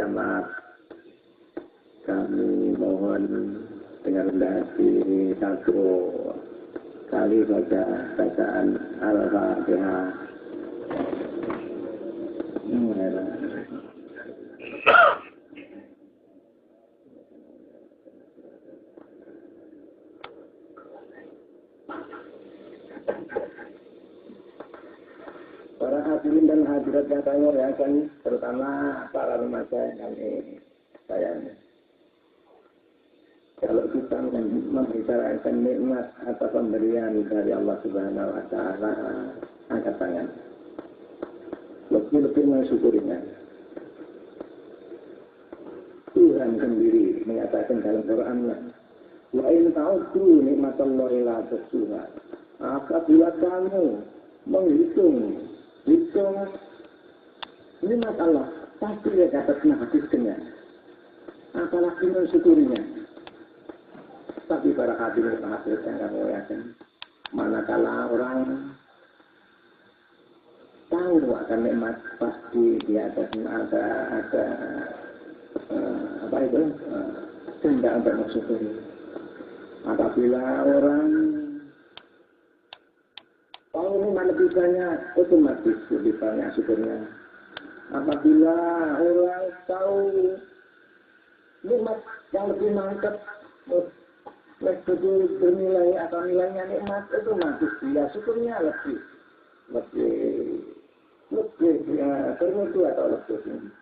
jamaah kami mohon dengan rendah hati satu kali saja bacaan Al-Fatihah. Para hadirin dan hadirat yang kami muliakan, terutama para remaja yang kami sayangi. Kalau kita membicarakan nikmat atau pemberian dari Allah Subhanahu wa Ta'ala, angkat tangan. Lebih-lebih mensyukurinya. Tuhan sendiri menyatakan dalam Quran-Nya, wa in ta'uddu nikmatallahi la tuhsuha. Apabila kamu menghitung nikmat Allah, pasti dia dapat menghabiskannya. Apalagi mensyukurinya. Tapi para hadirin hadirat yang kami muliakan, manakala orang tahu akan nikmat, pasti dia ada kehendak untuk mensyukuri. Apabila orang tahu nikmat lebih banyak, otomatis lebih banyak syukurnya. Apabila orang tahu nikmat yang lebih mantap, lebih bernilai atau nilainya nikmat, otomatis dia syukurnya lebih bermutu atau lebih tinggi.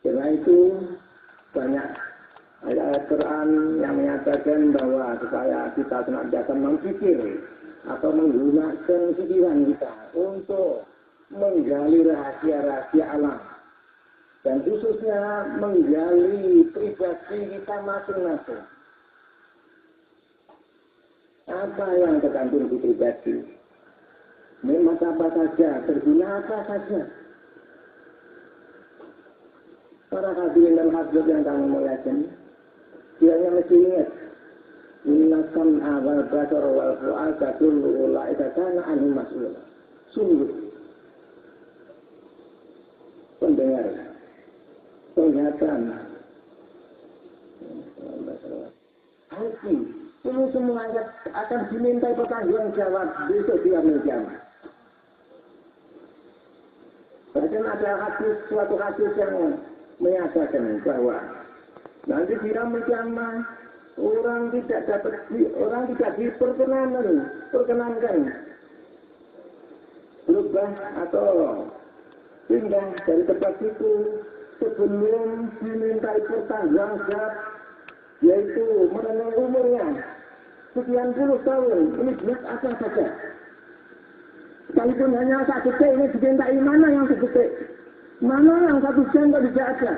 Karena itu banyak ayat Quran yang menyatakan bahwa supaya kita senantiasa memikir atau menggunakan pikiran kita untuk menggali rahasia-rahasia alam dan khususnya menggali privasi kita masing-masing. Apa yang tergantung di pribadi? Nikmat apa saja, berguna apa saja. Para hadirin dan hadirat yang kami muliakan, dia yang mesti ingat, inna sam'a wal basara wal fu'ada kullu ulaika kana anhu mas'ul. Sungguh pendengar, penglihatan, hati, ini semuanya akan dimintai pertanggungjawab besok di hari kiamat. Bahkan ada suatu hadis yang menyatakan bahwa nanti di hari kiamat orang tidak diperkenankan berubah atau pindah dari tempat itu sebelum dimintai pertanggungjawab, yaitu mengenai umurnya sekian puluh tahun. Ini jelas apa saja. Sekalipun hanya 1 detik ini dimintai mana yang 1 detik, mana yang 1 jam tidak ada,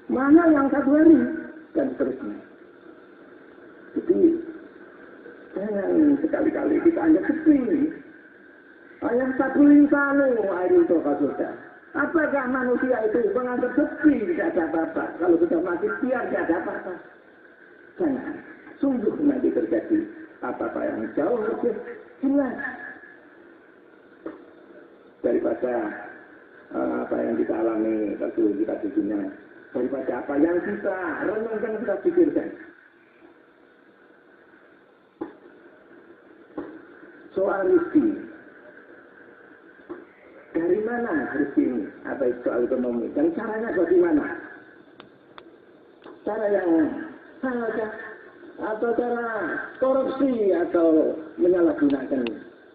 mana yang 1 hari, dan seterusnya. Jadi jangan sekali-kali kita anggap sepi. Hanya 1 linsanu air itu sudah. Apakah manusia itu menganggap sepi tidak ada apa-apa? Kalau sudah mati biar tidak ada apa-apa. Jangan. Sungguh nanti terjadi apa-apa yang jauh lebih jelas daripada apa yang kita alami waktu kita di dunia, daripada apa yang kita renungkan, kita pikirkan. Soal rezeki, dari mana rezeki ini? Apa itu soal ekonomi? Dan caranya bagaimana? Cara yang salah atau cara korupsi atau menyalahgunakan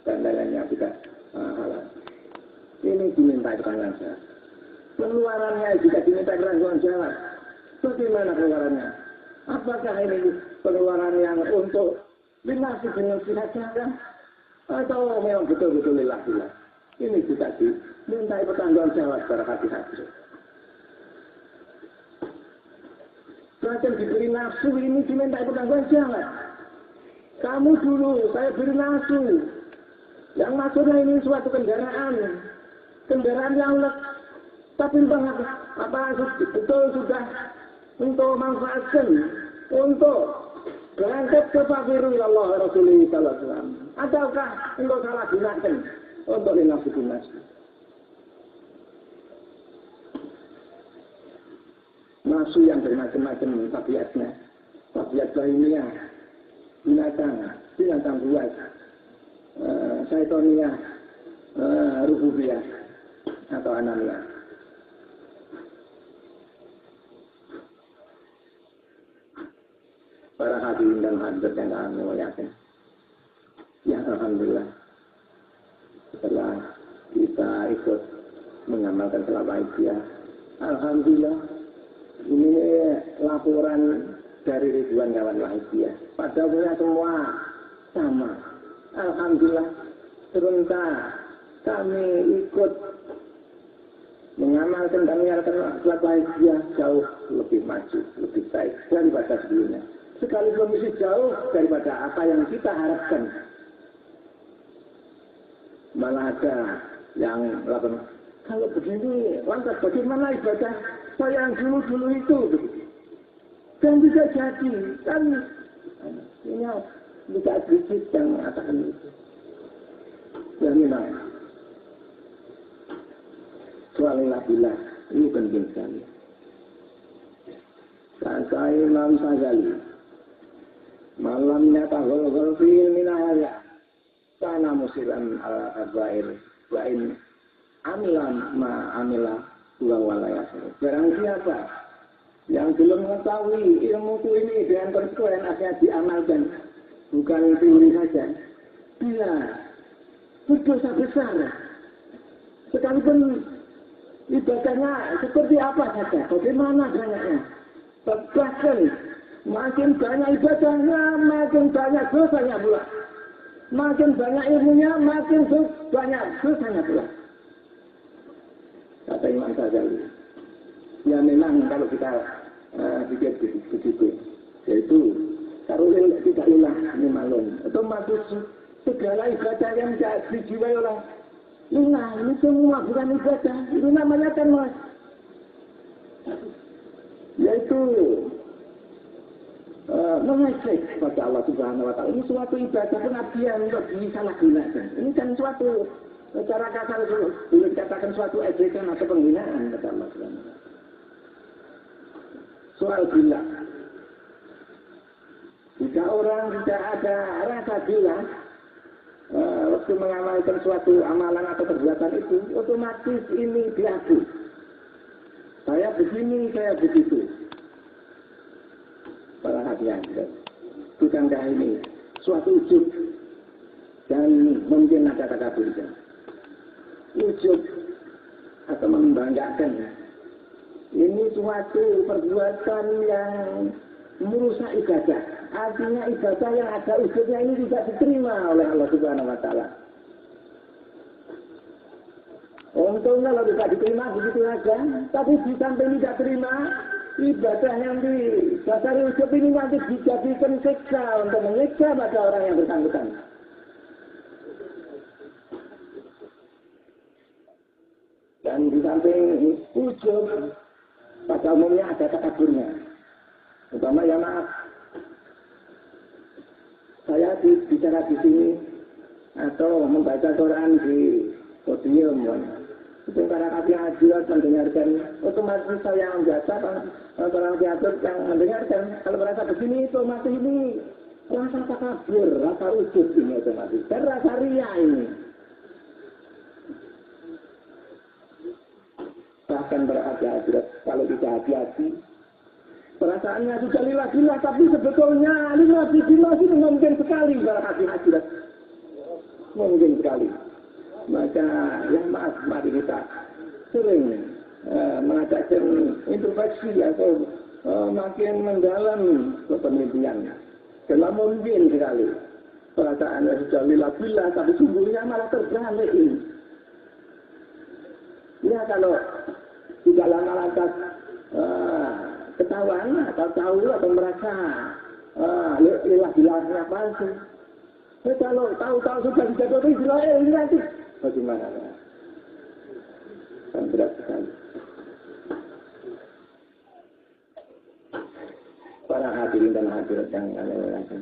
dan lainnya tidak halal. Ini diminta pertanggung jawab. Pengeluarannya juga diminta pertanggung jawab. Bagaimana pengeluarannya? Apakah ini pengeluaran yang untuk lunasi dengan saja, atau memang betul-betul lillah-lillah? Ini juga diminta pertanggung jawab secara hati-hati. Bahkan diberi nafsu ini diminta pertanggung jawab. Kamu dulu, saya beri nafsu. Yang maksudnya ini suatu kendaraan yang tapi banget apa betul sudah untuk manfaatkan untuk berangkat ke Fakirul Allah Rasulullah sallallahu alaihi wasallam, ataukah untuk salah gunakan untuk dinasti. nafsu yang bermacam-macam tabiatnya, tabiat bahimiyah, binatang buas, syaitoniyah, rububiyah atau anamiyah. Para hadirin dan hadirat yang kami muliakan, ya alhamdulillah, setelah kita ikut mengamalkan salat Aisyah, alhamdulillah, ini laporan dari ribuan kawan Aisyah. Padahal semua sama. Alhamdulillah, sebentar kami ikut mengamalkan dan menjalankan salat Aisyah jauh lebih maju, lebih baik daripada sebelumnya. Sekalipun masih jauh daripada apa yang kita harapkan. Malah ada yang melakukan, kalau begini, lantas bagaimana ibadah saya yang dulu-dulu itu? Dan bisa jadi, kan ini bisa kritis yang mengatakan itu. Ya memang, soalnya bila, ini penting sekali. Saya Imam Sajali, malam minatahul ghalfil minahaya, sana musilan al-kabair, wa'in amilan ma'amilah ulang walayasir. Barang siapa yang belum mengetahui ilmuku ini dengan konsekuen akhirnya diamalkan, bukan teori saja, dia berdosa besar. Sekalipun ibadahnya seperti apa saja, bagaimana banyaknya, bahkan makin banyak ibadahnya, makin banyak dosanya pula. Makin banyak ilmunya, makin banyak dosanya pula. Kata Imam Ghazali, ya memang kalau kita pikir begitu, yaitu kalau tidak ilah ini malum, otomatis segala ibadah yang tidak dijiwai oleh ilah ini semua bukan ibadah, itu namanya kan mas, yaitu mengecek kepada Allah Subhanahu Wa Taala. Ini suatu ibadah pengabdian untuk disalahgunakan. Ini kan suatu cara kasar boleh dikatakan suatu ejekan atau penghinaan kepada Allah Subhanahu Wa Taala. Soal bila, jika orang tidak ada rasa bila waktu mengamalkan suatu amalan atau perbuatan itu, otomatis ini diadu. Saya begini, saya begitu. Para hadiah, bukankah ini suatu ujub dan mungkin ada kata berbeda. Ujub atau membanggakan, ini suatu perbuatan yang merusak ibadah. Artinya ibadah yang ada ujubnya ini tidak diterima oleh Allah Subhanahu Wa Taala. Untungnya kalau tidak diterima begitu saja, tapi di samping tidak terima, ibadah yang didasari ujub ini nanti dijadikan siksa untuk menyiksa pada orang yang bersangkutan. Dan di samping ujub, pada umumnya ada takaburnya. Umpama ya maaf, saya bicara di sini atau membaca Quran di podium, itu para kafir hadirat mendengarkan, otomatis saya yang biasa orang diatur yang mendengarkan, kalau merasa begini otomatis ini rasa takabur, rasa ujub ini otomatis, dan rasa riya ini. Bahkan para kafir hadirat kalau tidak hati-hati, perasaannya sudah lillah-lillah, tapi sebetulnya lillah-lillah itu mungkin sekali para kafir hadirat, mungkin sekali. Maka yang maaf, mari kita sering mengadakan introspeksi atau makin mendalam penelitian. Karena mungkin sekali perasaannya sudah lillah-lillah, tapi sungguhnya malah terbalik ini. Ya kalau tidak lama lantas ketahuan atau tahu atau merasa lillah-lillah palsu. Kalau tahu-tahu sudah dijatuhi Israel ini nanti bagaimana? Sangat berat sekali. Para hadirin dan hadirat yang kami muliakan.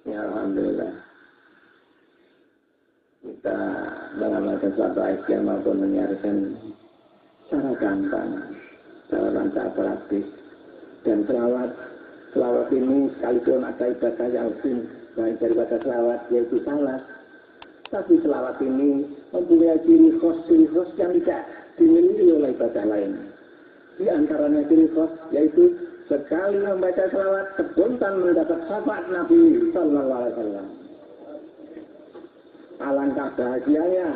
Ya alhamdulillah. Kita mengamalkan suatu Aisyah maupun menyiarkan secara gampang, secara praktis. Dan selawat ini sekalipun ada ibadah yang lebih baik daripada selawat, yaitu salat. Tapi selawat ini mempunyai ciri khas yang tidak dimiliki oleh ibadah lain. Di antaranya ciri khas yaitu sekali membaca selawat spontan mendapat syafaat Nabi Sallallahu Alaihi Wasallam. Alangkah bahagianya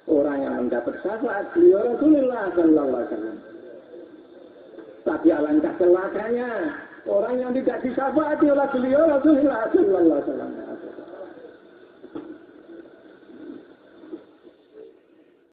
orang yang mendapat syafaat beliau Rasulullah Sallallahu Alaihi Wasallam. Tapi alangkah celakanya orang yang tidak disyafaati oleh beliau Rasulullah Sallallahu Alaihi Wasallam.